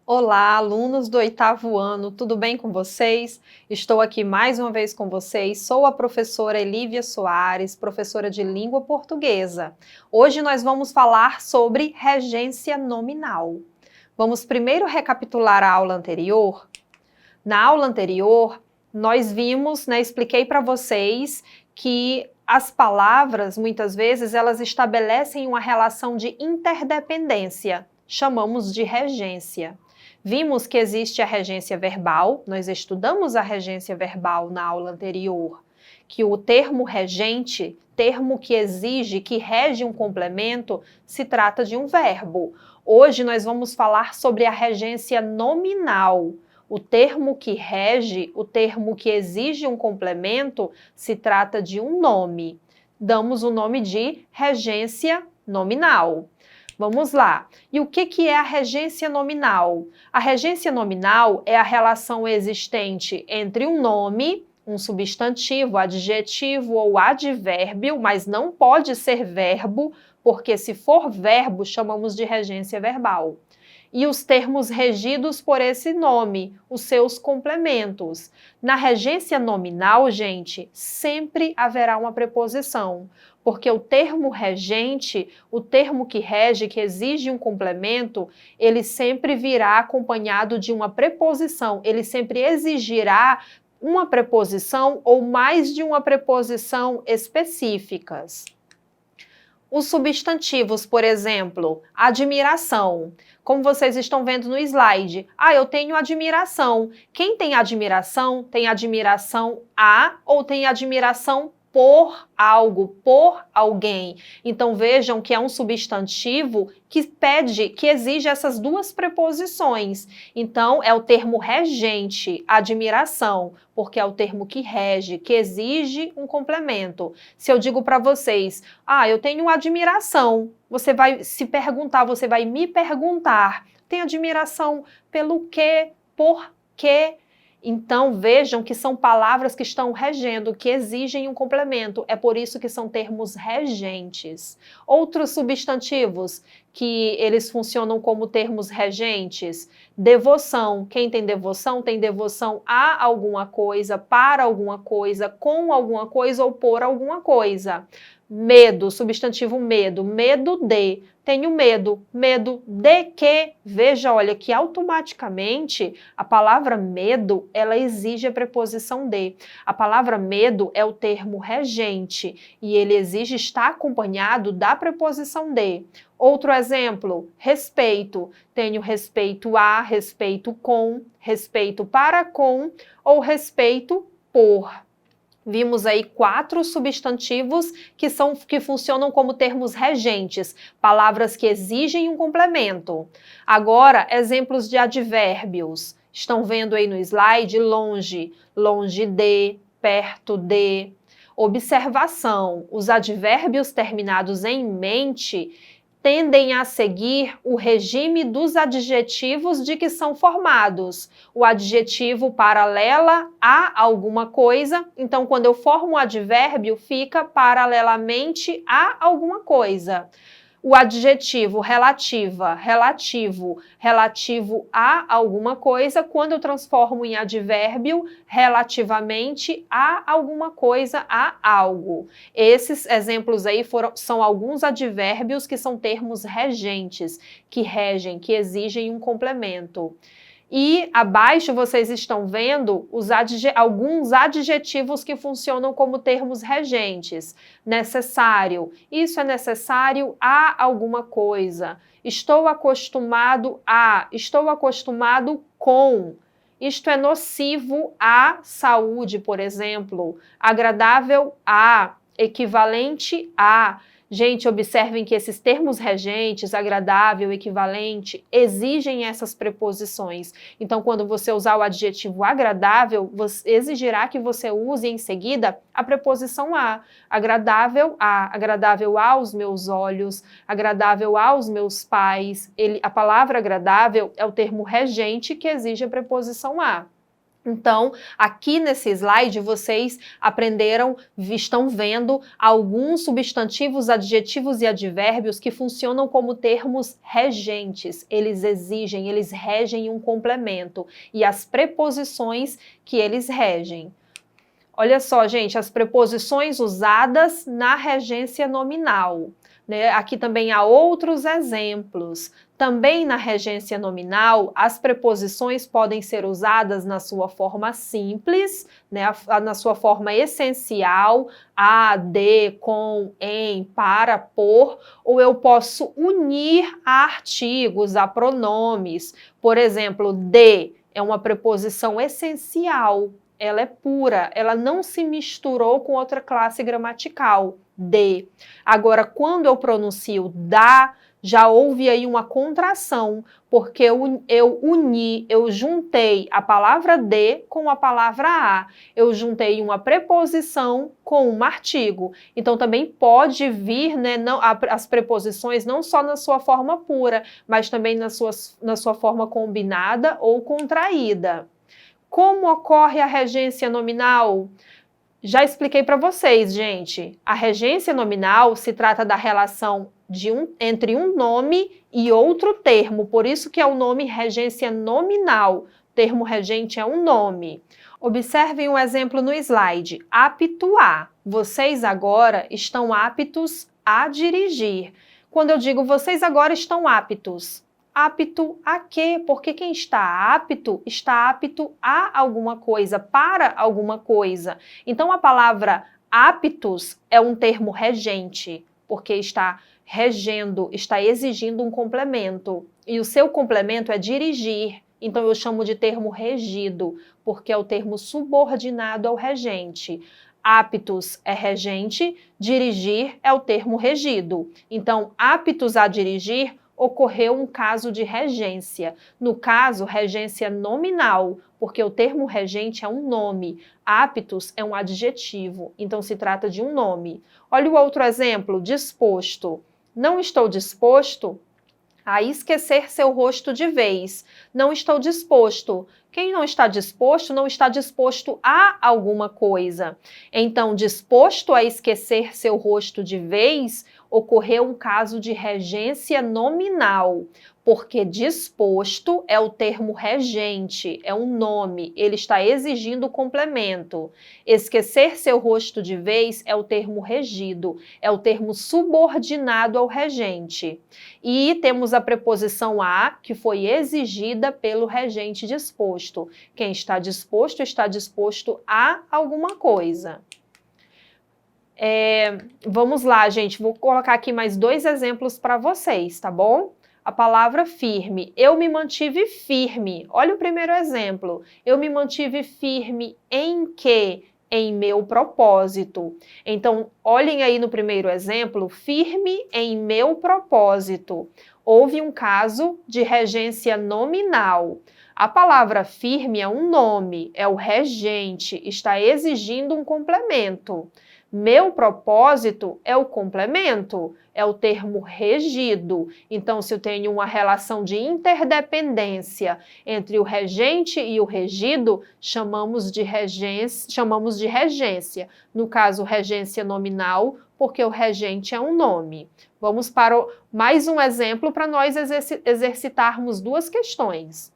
Olá, alunos do 8º ano, tudo bem com vocês? Estou aqui mais uma vez com vocês, sou a professora Elívia Soares, professora de língua portuguesa. Hoje nós vamos falar sobre regência nominal. Vamos primeiro recapitular a aula anterior? Na aula anterior, nós vimos, expliquei para vocês que as palavras, muitas vezes, elas estabelecem uma relação de interdependência, chamamos de regência. Vimos que existe a regência verbal, nós estudamos a regência verbal na aula anterior, que o termo regente, termo que exige, que rege um complemento, se trata de um verbo. Hoje nós vamos falar sobre a regência nominal. O termo que rege, o termo que exige um complemento, se trata de um nome. Damos o nome de regência nominal. Vamos lá. E o que é a regência nominal? A regência nominal é a relação existente entre um nome, um substantivo, adjetivo ou advérbio, mas não pode ser verbo, porque se for verbo, chamamos de regência verbal. E os termos regidos por esse nome, os seus complementos. Na regência nominal, gente, sempre haverá uma preposição, porque o termo regente, o termo que rege, que exige um complemento, ele sempre virá acompanhado de uma preposição, ele sempre exigirá uma preposição ou mais de uma preposição específicas. Os substantivos, por exemplo, admiração. Como vocês estão vendo no slide, eu tenho admiração. Quem tem admiração a ou tem admiração por algo, por alguém. Então vejam que é um substantivo que exige essas duas preposições. Então é o termo regente, admiração, porque é o termo que rege, que exige um complemento. Se eu digo para vocês, eu tenho admiração, você vai se perguntar, você vai me perguntar, tem admiração pelo quê? Por quê? Então, vejam que são palavras que estão regendo, que exigem um complemento. É por isso que são termos regentes. Outros substantivos que eles funcionam como termos regentes. Devoção. Quem tem devoção a alguma coisa, para alguma coisa, com alguma coisa ou por alguma coisa. Medo, substantivo medo. Medo de. Tenho medo. Medo de quê? Veja, olha, que automaticamente a palavra medo, ela exige a preposição de. A palavra medo é o termo regente e ele exige estar acompanhado da preposição de. Outro exemplo, respeito. Tenho respeito a, respeito com, respeito para com ou respeito por. Vimos aí 4 substantivos que funcionam como termos regentes, palavras que exigem um complemento. Agora, exemplos de advérbios. Estão vendo aí no slide longe, longe de, perto de. Observação. Os advérbios terminados em mente tendem a seguir o regime dos adjetivos de que são formados. O adjetivo paralela a alguma coisa, então quando eu formo um advérbio, fica paralelamente a alguma coisa. O adjetivo relativo a alguma coisa, quando eu transformo em advérbio, relativamente a alguma coisa, a algo. Esses exemplos aí são alguns advérbios que são termos regentes, que regem, que exigem um complemento. E abaixo vocês estão vendo alguns adjetivos que funcionam como termos regentes. Necessário. Isso é necessário a alguma coisa. Estou acostumado a. Estou acostumado com. Isto é nocivo à saúde, por exemplo. Agradável a. Equivalente a. Gente, observem que esses termos regentes, agradável, equivalente, exigem essas preposições. Então, quando você usar o adjetivo agradável, exigirá que você use em seguida a preposição a. Agradável aos meus olhos, agradável aos meus pais. A palavra agradável é o termo regente que exige a preposição a. Então, aqui nesse slide, vocês estão vendo alguns substantivos, adjetivos e advérbios que funcionam como termos regentes. Eles exigem, eles regem um complemento. E as preposições que eles regem. Olha só, gente, as preposições usadas na regência nominal. Né? Aqui também há outros exemplos. Também na regência nominal, as preposições podem ser usadas na sua forma simples, né? Na sua forma essencial, a, de, com, em, para, por, ou eu posso unir a artigos, a pronomes. Por exemplo, de é uma preposição essencial. Ela é pura, ela não se misturou com outra classe gramatical, de. Agora, quando eu pronuncio da, já houve aí uma contração, porque eu uni, eu juntei a palavra de com a palavra a. Eu juntei uma preposição com um artigo. Então, também pode vir, né, as preposições não só na sua forma pura, mas também na sua forma combinada ou contraída. Como ocorre a regência nominal? Já expliquei para vocês, gente. A regência nominal se trata da relação entre um nome e outro termo, por isso que é o nome regência nominal. O termo regente é um nome. Observem um exemplo no slide. Apto a. Vocês agora estão aptos a dirigir. Quando eu digo vocês agora estão aptos, apto a quê? Porque quem está apto a alguma coisa, para alguma coisa. Então, a palavra aptos é um termo regente, porque está regendo, está exigindo um complemento. E o seu complemento é dirigir. Então, eu chamo de termo regido, porque é o termo subordinado ao regente. Aptos é regente, dirigir é o termo regido. Então, aptos a dirigir, ocorreu um caso de regência. No caso, regência nominal, porque o termo regente é um nome. Aptos é um adjetivo, então se trata de um nome. Olha o outro exemplo, disposto. Não estou disposto a esquecer seu rosto de vez. Não estou disposto. Quem não está disposto a alguma coisa. Então, disposto a esquecer seu rosto de vez, ocorreu um caso de regência nominal, porque disposto é o termo regente, é um nome, ele está exigindo o complemento. Esquecer seu rosto de vez é o termo regido, é o termo subordinado ao regente. E temos a preposição a, que foi exigida pelo regente disposto. Quem está disposto a alguma coisa. Vamos lá, gente, vou colocar aqui mais 2 exemplos para vocês, tá bom? A palavra firme, eu me mantive firme. Olha o primeiro exemplo, eu me mantive firme em quê? Em meu propósito. Então, olhem aí no primeiro exemplo, firme em meu propósito. Houve um caso de regência nominal. A palavra firme é um nome, é o regente, está exigindo um complemento. Meu propósito é o complemento, é o termo regido. Então, se eu tenho uma relação de interdependência entre o regente e o regido, chamamos de regência. No caso, regência nominal, porque o regente é um nome. Vamos para mais um exemplo para nós exercitarmos 2 questões.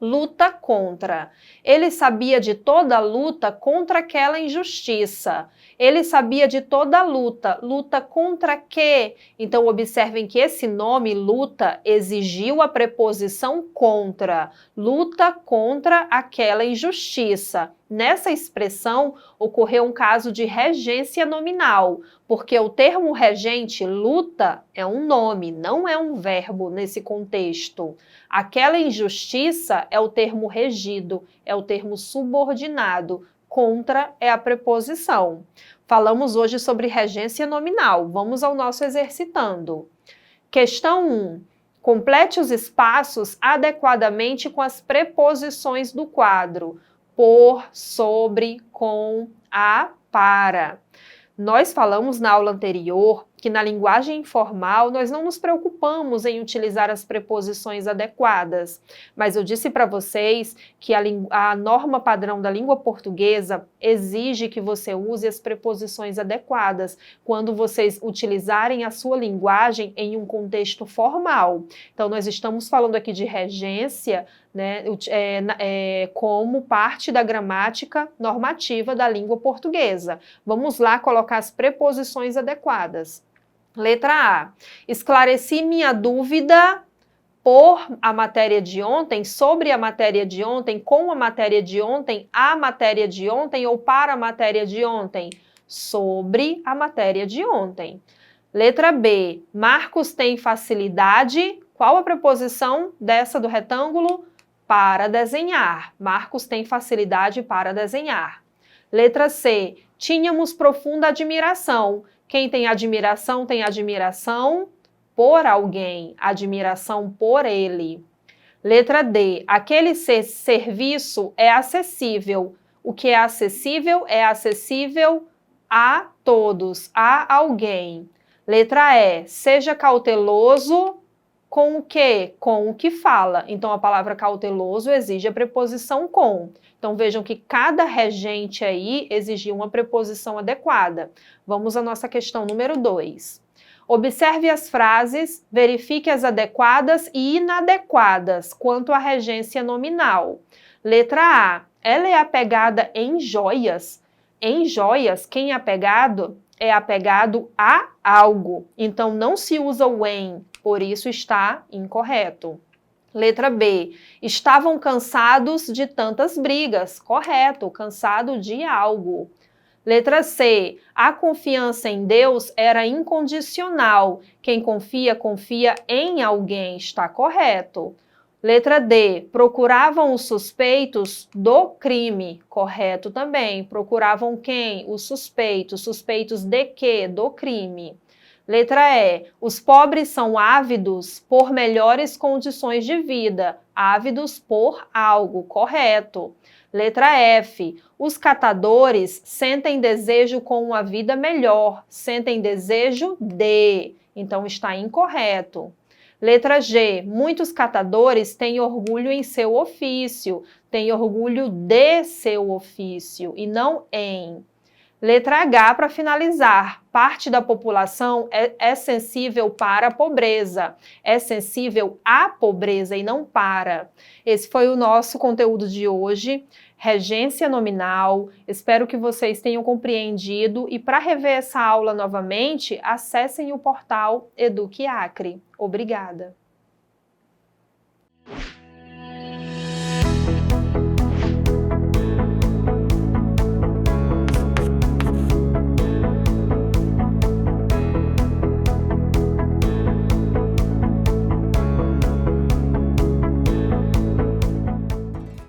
Luta contra. Ele sabia de toda a luta contra aquela injustiça. Ele sabia de toda a luta. Luta contra quê? Então, observem que esse nome, luta, exigiu a preposição contra. Luta contra aquela injustiça. Nessa expressão, ocorreu um caso de regência nominal, porque o termo regente, luta, é um nome, não é um verbo nesse contexto. Aquela injustiça é o termo regido, é o termo subordinado. Contra é a preposição. Falamos hoje sobre regência nominal. Vamos ao nosso exercitando. Questão 1. Complete os espaços adequadamente com as preposições do quadro. Por, sobre, com, a, para. Nós falamos na aula anterior que na linguagem informal nós não nos preocupamos em utilizar as preposições adequadas, mas eu disse para vocês que a norma padrão da língua portuguesa exige que você use as preposições adequadas quando vocês utilizarem a sua linguagem em um contexto formal. Então, nós estamos falando aqui de regência, né, como parte da gramática normativa da língua portuguesa. Vamos lá colocar as preposições adequadas. Letra A. Esclareci minha dúvida por a matéria de ontem, sobre a matéria de ontem, com a matéria de ontem, a matéria de ontem ou para a matéria de ontem? Sobre a matéria de ontem. Letra B. Marcos tem facilidade. Qual a preposição dessa do retângulo? Para desenhar. Marcos tem facilidade para desenhar. Letra C. Tínhamos profunda admiração. Quem tem admiração por alguém, admiração por ele. Letra D. Aquele serviço é acessível. O que é acessível a todos, a alguém. Letra E. Seja cauteloso com o quê? Com o que fala. Então, a palavra cauteloso exige a preposição com. Então, vejam que cada regente aí exigiu uma preposição adequada. Vamos à nossa questão número 2. Observe as frases, verifique as adequadas e inadequadas quanto à regência nominal. Letra A. Ela é apegada em joias. Em joias, quem é apegado a algo. Então, não se usa o em, por isso está incorreto. Letra B. Estavam cansados de tantas brigas. Correto, cansado de algo. Letra C. A confiança em Deus era incondicional. Quem confia, confia em alguém. Está correto. Letra D. Procuravam os suspeitos do crime. Correto também. Procuravam quem? Os suspeitos. Suspeitos de quê? Do crime. Letra E. Os pobres são ávidos por melhores condições de vida. Ávidos por algo. Correto. Letra F. Os catadores sentem desejo com uma vida melhor. Sentem desejo de. Então, está incorreto. Letra G. Muitos catadores têm orgulho em seu ofício. Têm orgulho de seu ofício e não em. Letra H, para finalizar, parte da população é sensível para a pobreza, é sensível à pobreza e não para. Esse foi o nosso conteúdo de hoje, regência nominal. Espero que vocês tenham compreendido e para rever essa aula novamente, acessem o portal Eduque Acre. Obrigada.